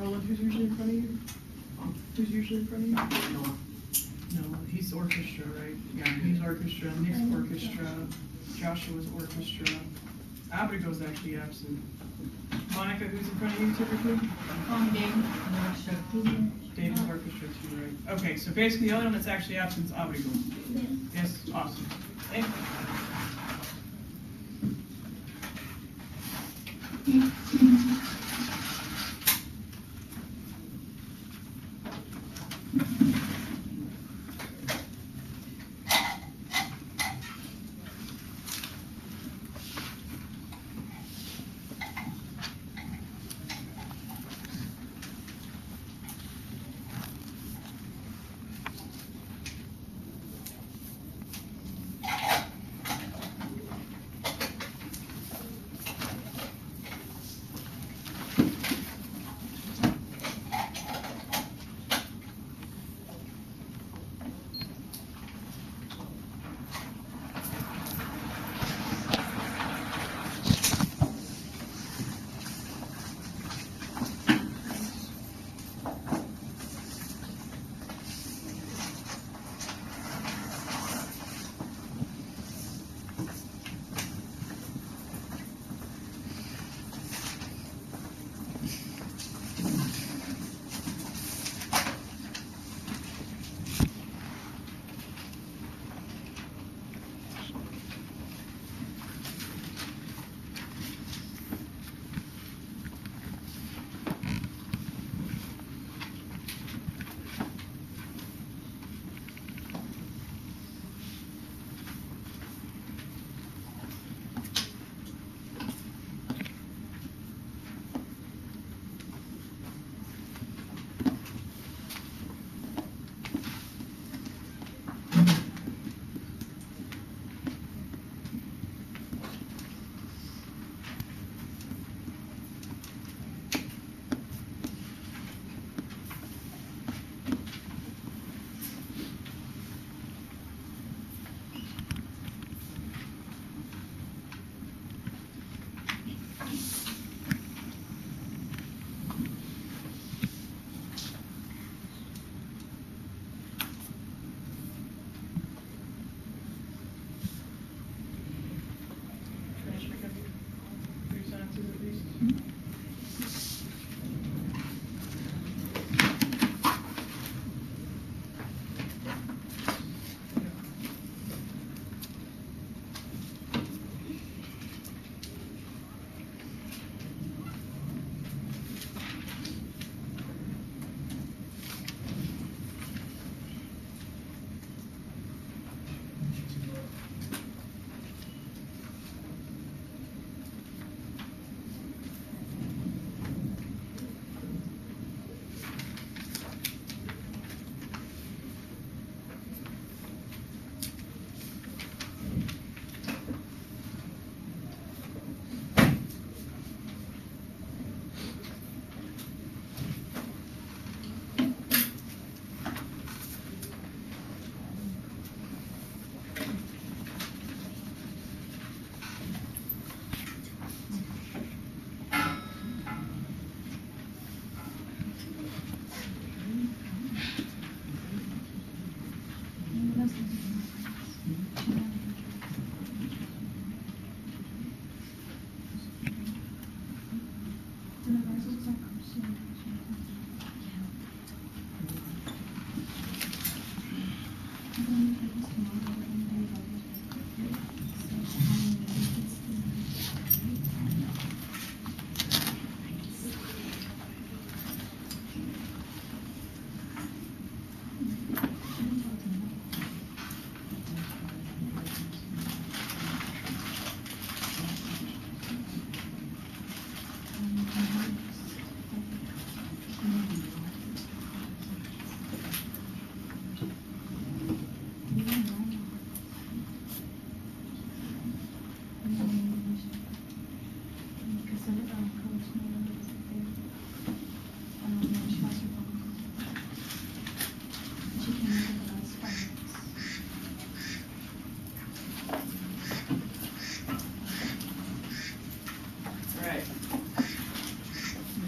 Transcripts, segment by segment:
Roland, who's usually in front of you? Who's usually in front of you? Noah. No, he's orchestra, right? Yeah, he's orchestra, Nick's orchestra, Joshua's orchestra. Abigail's actually absent. Monica, who's in front of you typically? David's orchestra too, right? Okay, so basically the only one that's actually absent is Abigail. Yes, awesome. Thank you.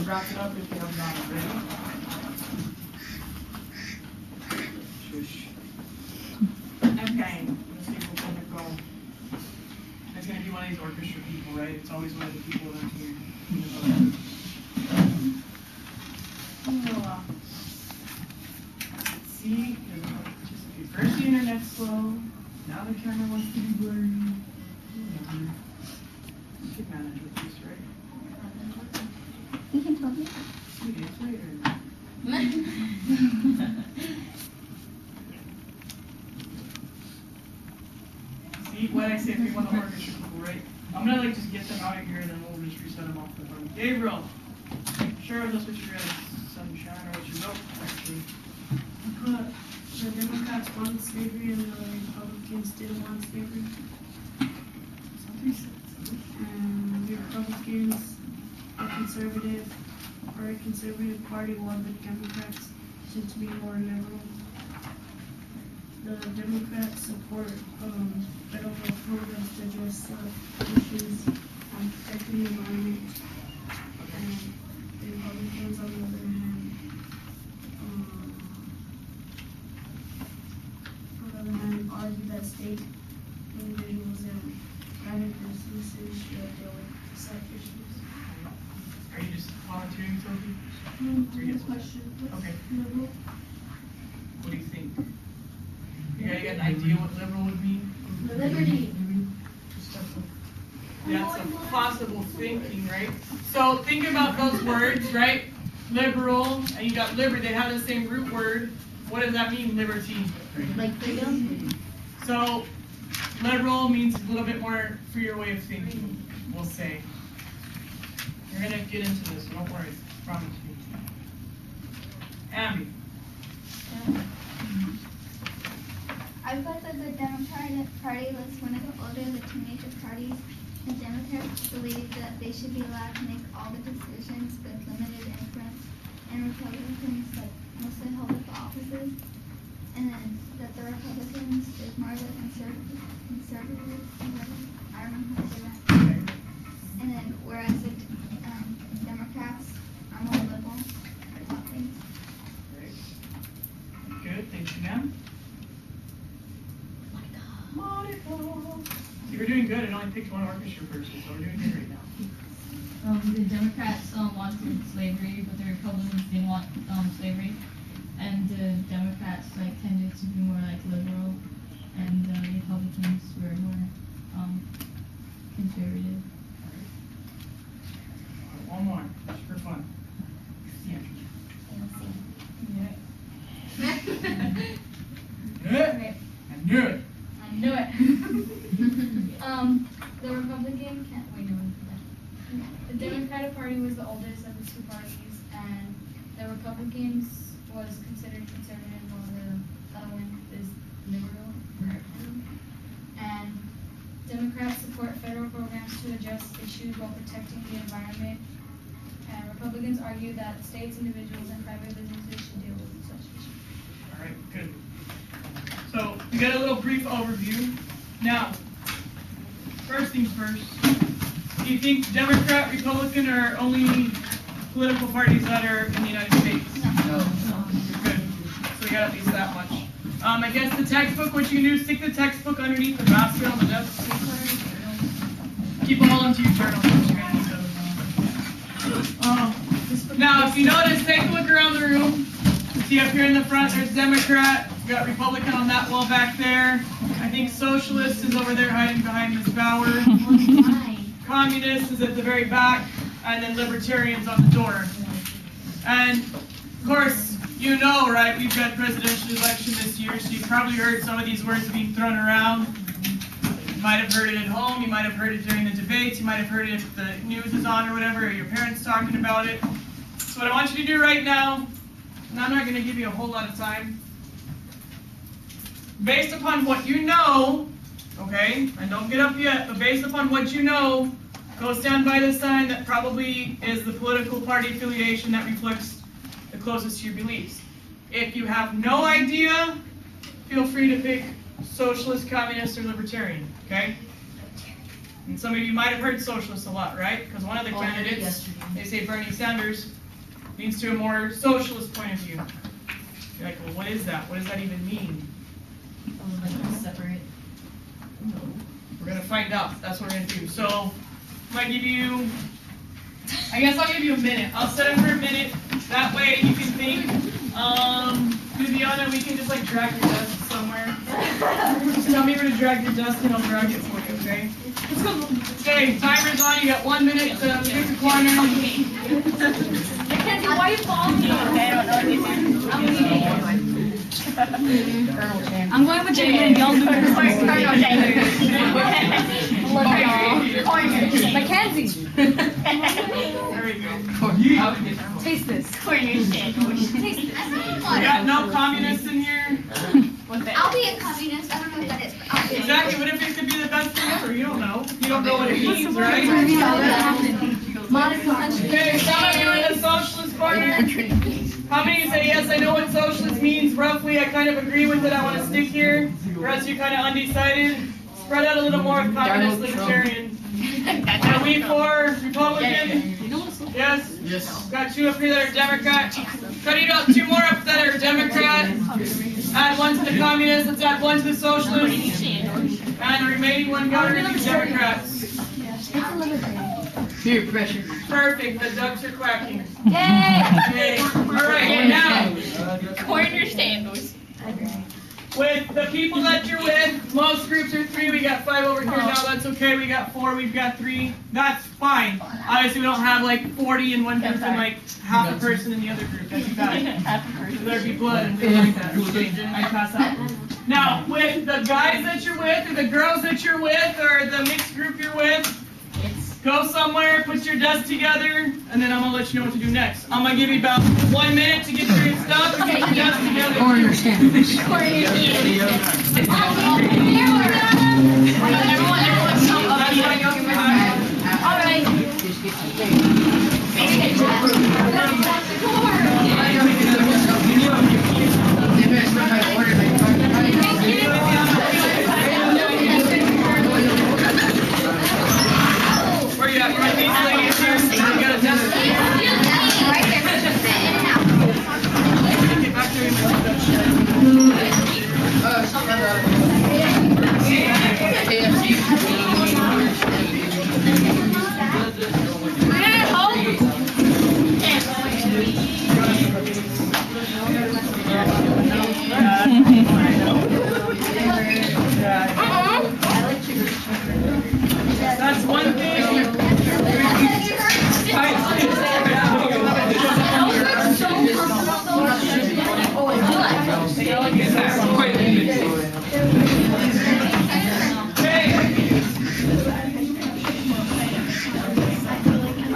wrap it up if you have not already. Shush. Okay, let's see if we're gonna go. It's gonna be one of these orchestra people, right? It's always one of the people that are here. See, just first the internet's slow, now the camera wants to be blurry. Whatever. You can manage with this, right? You can tell me. See you later. See what I said, we want the orchestra people, right? I'm gonna like just get them out of here and then we'll just reset them off the phone. Gabriel, share with us what you read. Sunshine or what you wrote, actually. But the Democrats wanted slavery and the Republicans didn't want slavery. Something said. And the Republicans are conservative, or a conservative party, while the Democrats tend to be more liberal. The Democrats support federal programs to address issues on protecting the environment. And the Republicans, on the other hand, argue that state individuals and private businesses should deal with such issues. Are you just volunteering, Sophie? Good question. Okay. Liberal? What do you think? You got an idea what liberal would mean? Liberty. That's a possible thinking, right? So think about those words, right? Liberal, and you got liberty, they have the same root word. What does that mean, liberty? Like freedom? So, liberal means a little bit more freer way of thinking, we'll say. You're going to get into this, don't worry, I promise you. Abby. I thought that the Democratic Party was one of the older, the teenager parties. The Democrats believe that they should be allowed to make all the decisions with limited influence, and Republicans that mostly hold up the offices. And then that the Republicans is more of a conservative, I don't know how to say that. And then whereas the Democrats are more liberal about things. Great. Good, thank you, ma'am. Monica. See, we're doing good. It only picked one orchestra person, so we're doing good right now. The Democrats wanted slavery, but the Republicans didn't want slavery. And the Democrats tended to be more liberal, and the Republicans were more conservative. One more, just for fun. Yeah. Okay. I knew it. I knew it. The Republican can't wait no. The Democratic Party was the oldest of the two parties, and the Republicans was considered conservative, while the other one is liberal. And Democrats support federal programs to address issues while protecting the environment. And Republicans argue that states, individuals, and private businesses should deal with such issues. All right, good. So we got a little brief overview. Now, first things first. Do you think Democrat, Republican are only political parties that are in the United States? No. Good. So we got at least that much. I guess the textbook, what you can do is stick the textbook underneath the basket on the desk. Keep them all into your journal. Now, if you notice, take a look around the room. See up here in the front, there's Democrat. We got Republican on that wall back there. I think Socialist is over there hiding behind Miss Bauer. Communist is at the very back, and then Libertarians on the door. And, of course, you know, right, we've got presidential election this year, so you've probably heard some of these words being thrown around. You might have heard it at home, you might have heard it during the debates, you might have heard it if the news is on or whatever, or your parents talking about it. So what I want you to do right now, and I'm not going to give you a whole lot of time, based upon what you know, okay, and don't get up yet, but based upon what you know, go stand by the sign that probably is the political party affiliation that reflects the closest to your beliefs. If you have no idea, feel free to pick socialist, communist, or libertarian, okay? And some of you might have heard socialist a lot, right? Because one of the candidates, they say Bernie Sanders, leads to a more socialist point of view. You're like, well, what is that? What does that even mean? Separate. We're gonna find out. That's what we're gonna do. So, I might give you, I guess I'll give you a minute. I'll set it for a minute. That way you can think. To the other, we can just like drag your desk somewhere. Just tell me where to drag your desk and I'll drag it for you, okay? Okay, timer's on. You got 1 minute to pick a corner. Mackenzie, why are you following me? I'm going with Jalen. Y'all do it. Mackenzie. There we go. Taste this. We got no communists in here. I'll be a communist. I don't know what that is, but I'll be Exactly. What if it could be the best thing ever? You don't know. You don't know what it means, right? Okay, some of you in the socialist corner. How many say yes? I know what socialist means roughly. I kind of agree with it. I want to stick here. The rest of you kind of undecided. Spread out a little more of communist libertarian. Are we for Republican? Yes? Yes. Got 2 up here that are Democrat. Try to get out 2 more up that are Democrat. Add 1 to the communists. Let's add 1 to the socialists. And the remaining 1 go to the Democrats. Peer pressure. Perfect. The ducks are quacking. Yay! Okay. All right. Now, Corner sandals. with the people that you're with, most groups are 3. We got 5 over here now. That's okay. We got 4. We've got 3. That's fine. Obviously, we don't have like 40 in one group and like half a person in the other group. That'd be bad. There'd be blood and things like that. I'd pass out. Now, with the guys that you're with, or the girls that you're with, or the mixed group you're with, go somewhere, put your desk together, and then I'm gonna let you know what to do next. I'm gonna give you about 1 minute to get your stuff and get your desk together. Corner sandwich. Where you at? Right, these ladies here. You got a desk. Get back there and that's one thing.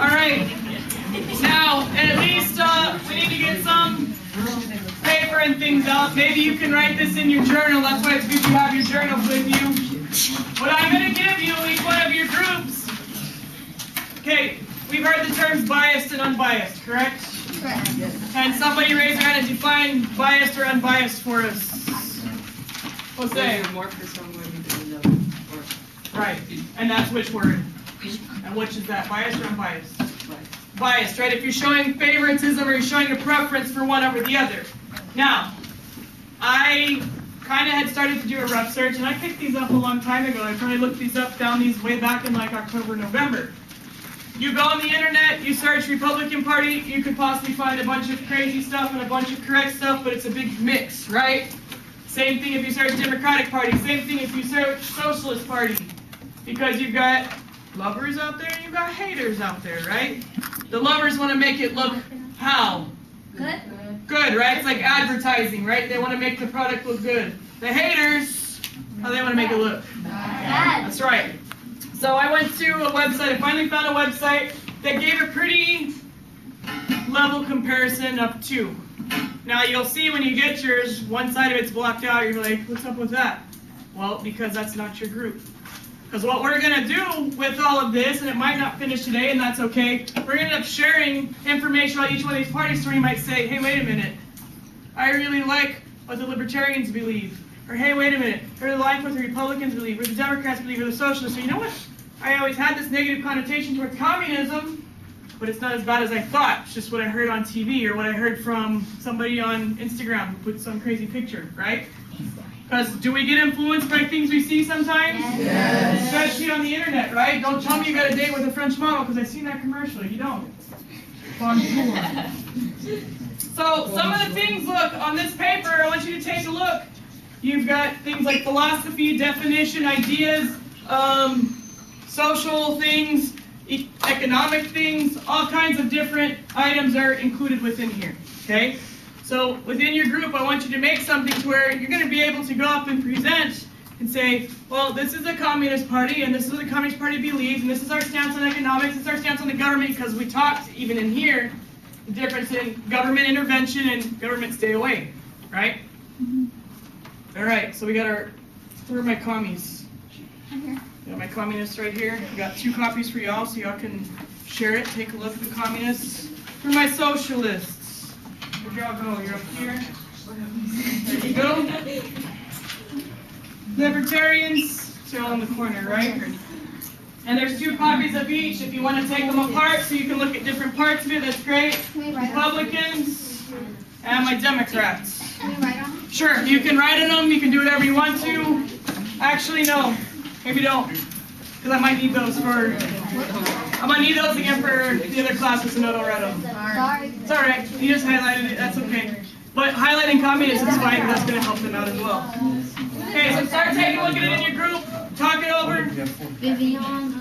All right. Now, at least we need to get some paper and things out. Maybe you can write this in your journal. That's why it's good you have your journals with you. What I'm going to give you, each one of your groups. Okay, we've heard the terms biased and unbiased, correct? Correct. Can somebody raise their hand and define biased or unbiased for us? We'll say. Right, and that's which word? And which is that, biased or unbiased? Biased, right? If you're showing favoritism or you're showing a preference for one over the other. Now, I kind of had started to do a rough search, and I picked these up a long time ago. I probably looked these up, found these way back in like October, November. You go on the internet, you search Republican Party, you could possibly find a bunch of crazy stuff and a bunch of correct stuff, but it's a big mix, right? Same thing if you search Democratic Party, same thing if you search Socialist Party, because you've got lovers out there and you've got haters out there, right? The lovers want to make it look how? Good? Good, right? It's like advertising, right? They want to make the product look good. The haters, how they want to make it look? Bad. That's right. So I went to a website, I finally found a website that gave a pretty level comparison of 2. Now you'll see when you get yours, one side of it's blocked out, you're like, what's up with that? Well, because that's not your group. Because what we're going to do with all of this, and it might not finish today, and that's okay, we're going to end up sharing information on each one of these parties, so you might say, hey, wait a minute, I really like what the Libertarians believe. Or, hey, wait a minute, I really like what the Republicans believe, or the Democrats believe, or the Socialists. So you know what? I always had this negative connotation towards communism, but it's not as bad as I thought. It's just what I heard on TV or what I heard from somebody on Instagram who put some crazy picture, right? Because do we get influenced by things we see sometimes? Yes. Especially on the internet, right? Don't tell me you got a date with a French model because I seen that commercial. You don't. Bonjour. So some of the things, look, on this paper, I want you to take a look. You've got things like philosophy, definition, ideas, social things, economic things, all kinds of different items are included within here, okay? So within your group, I want you to make something to where you're going to be able to go up and present and say, well, this is the Communist Party, and this is what the Communist Party believes, and this is our stance on economics, this is our stance on the government, because we talked, even in here, the difference in government intervention and government stay away, right? All right, so we got our, where are my commies? Got my communists right here. I got 2 copies for y'all, so y'all can share it. Take a look at the communists. For my socialists, where'd y'all go? You're up here. There you go. Libertarians, they're all in the corner, right? And there's 2 copies of each. If you want to take them apart so you can look at different parts of it, that's great. Republicans and my Democrats. Can we write on them? Sure, you can write on them. You can do whatever you want to. Actually, no. Maybe don't, because I might need those for, I might need those again for the other classes in Odorado. Sorry. It's all right, you just highlighted it, that's okay. But highlighting communists is fine, that's going to help them out as well. Okay, so start taking a look at it in your group, talk it over. Vivian.